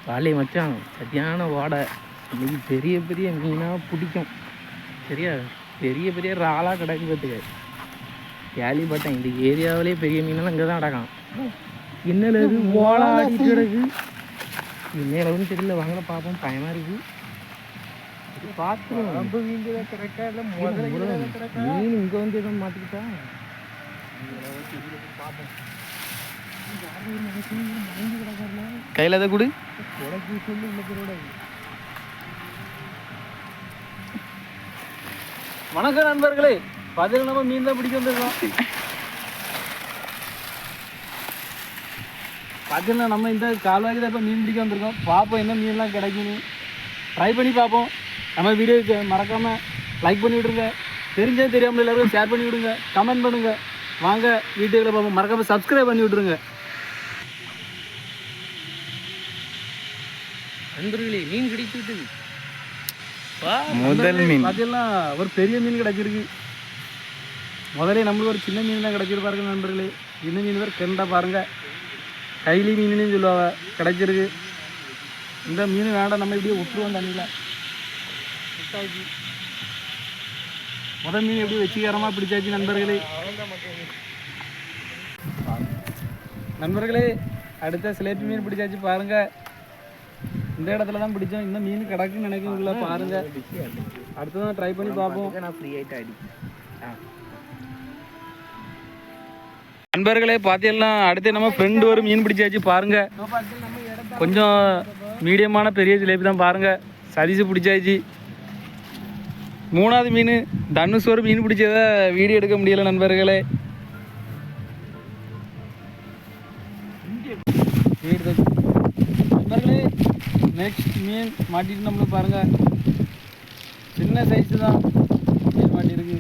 வாழை மச்சான் சரியான வாடை. இன்னைக்கு பெரிய பெரிய மீனாக பிடிக்கும். சரியா, பெரிய பெரிய இறாலாக கிடக்கு பார்த்துக்க. கேள்விப்பட்டேன் இந்த ஏரியாவிலே பெரிய மீனெல்லாம் இங்கே தான் அடக்கான். என்னல இது ஓலை ஆடிட்டு கிடக்கு. என்னன்னு தெரியல, வாங்கல பார்ப்போம். பயமாக இருக்குது. பார்த்துருவோம். மீன் இங்கே வந்து எதுவும் மாற்றிக்கிட்டா கையில் எதை கொடு. வணக்கம் நண்பர்களே, பதில் நம்ம மீன் தான் பிடிக்க வந்துருக்கோம். பார்த்தீங்கன்னா நம்ம இந்த கால்வாய்க்கு தான் இப்போ மீன் பிடிக்க வந்திருக்கோம். பார்ப்போம் என்ன மீன்லாம் கிடைக்குன்னு ட்ரை பண்ணி பார்ப்போம். நம்ம வீடியோக்கு மறக்காமல் லைக் பண்ணி விடுங்க. தெரிஞ்சது தெரியாமல் எல்லாருக்கும் ஷேர் பண்ணி விடுங்க, கமெண்ட் பண்ணுங்கள். வாங்க வீடியோவில் பார்ப்போம். மறக்காமல் சப்ஸ்கிரைப் பண்ணி விட்ருங்க. நண்பர்களே, மீன் கிடைத்து விட்டது. முதல் மீன் பார்த்தீங்கன்னா ஒரு பெரிய மீன் கிடச்சிருக்கு. முதலே நம்மளுக்கு ஒரு சின்ன மீன் தான் கிடச்சிரு பாருங்க நண்பர்களே. சின்ன மீன் பேர் கெண்டா பாருங்கள், கைலி மீனுன்னு சொல்லுவாங்க. கிடச்சிருக்கு. இந்த மீன் வேண்டாம், நம்ம இப்படியே விட்டுருவோம் தண்ணியில். முதல் மீன் எப்படி வச்சுக்காரமாக பிடிச்சாச்சு நண்பர்களே. நண்பர்களே, அடுத்த சிலேபி மீன் பிடிச்சாச்சு பாருங்கள். இந்த இடத்துல தான் பிடிச்சோம். இன்னும் மீன் கிடக்குன்னு நினைக்கிறீங்களா பாருங்க. அடுத்ததான் ட்ரை பண்ணி பார்ப்போம். நண்பர்களே பார்த்தீங்கன்னா அடுத்து நம்ம ஃப்ரெண்டு ஒரு மீன் பிடிச்சாச்சு பாருங்க. கொஞ்சம் மீடியமான பெரிய ஜிலேபி தான் பாருங்க. சதீஷு பிடிச்சாச்சு. மூணாவது மீன் தனுஷ் ஒரு மீன் பிடிச்சதை வீடியோ எடுக்க முடியல நண்பர்களே. நண்பர்களே, நெக்ஸ்ட் மீன் மாட்டிட்டு நம்மளுக்கு பாருங்கள். சின்ன சைஸு தான் மீன் மாட்டிருக்கு.